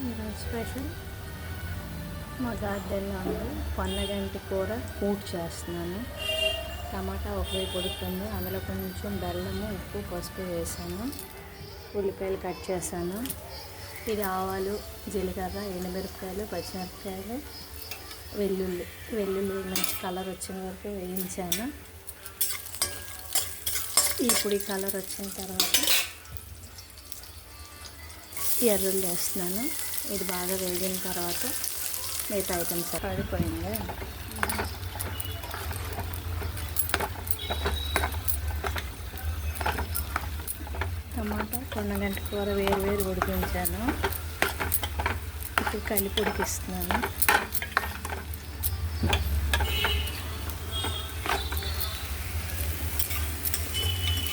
ఈరోజు స్పెషల్ మా గార్డెన్లో ఉంది పొన్నగంటి కూర కూట్ చేస్తున్నాను. టమాటా ఒకవైపు ఉడుకుతుంది, అందులో కొంచెం బెల్లము, ఉప్పు, పసుపు వేసాను. ఉల్లిపాయలు కట్ చేశాను. ఇది ఆవాలు, జీలకర్ర, ఎండుమిరపకాయలు, పచ్చిమిరపకాయలు, వెల్లుల్లి మంచి కలర్ వచ్చిన వరకు వేయించాను. ఇప్పుడు ఈ కలర్ వచ్చిన తర్వాత ఎర్రలు వేస్తున్నాను. ఇది బాగా వేగిన తర్వాత మిగతా ఐటమ్స్ పడిపోయింది. టమాటా పొన్నగంటి కూర వేరు ఉడికించాను. ఇప్పుడు కలిపి ఉడికిస్తున్నాను.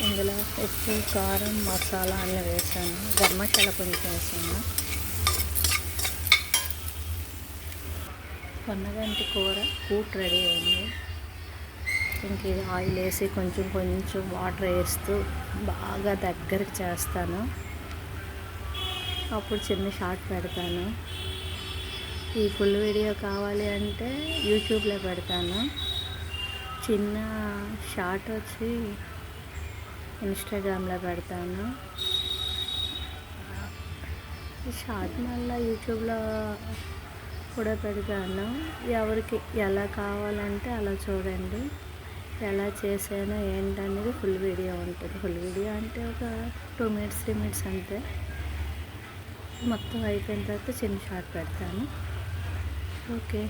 ఇందులో ఉప్పు, కారం, మసాలా అన్నీ వేసాను. గరం మసాలా కొంచెం వేసాను. పొన్నగంటి కూర కూట్ రెడీ అయింది. ఇంక ఇది ఆయిల్ వేసి కొంచెం వాటర్ వేస్తూ బాగా దగ్గరికి చేస్తాను. అప్పుడు చిన్న షార్ట్ పెడతాను. ఈ ఫుల్ వీడియో కావాలి అంటే యూట్యూబ్లో పెడతాను. చిన్న షార్ట్ వచ్చి ఇన్స్టాగ్రామ్లో పెడతాను. షార్ట్ మళ్ళీ యూట్యూబ్లో కూడా పెడతాను. ఎవరికి ఎలా కావాలంటే అలా చూడండి. ఎలా చేసానో ఏంటనేది ఫుల్ వీడియో ఉంటుంది. ఫుల్ వీడియో అంటే ఒక 2 minutes 3 minutes అంతే. మొత్తం అయిపోయిన తర్వాత చిన్న షార్ట్ పెడతాను. ఓకే,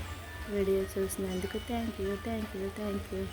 వీడియో చూసినందుకు థ్యాంక్ యూ.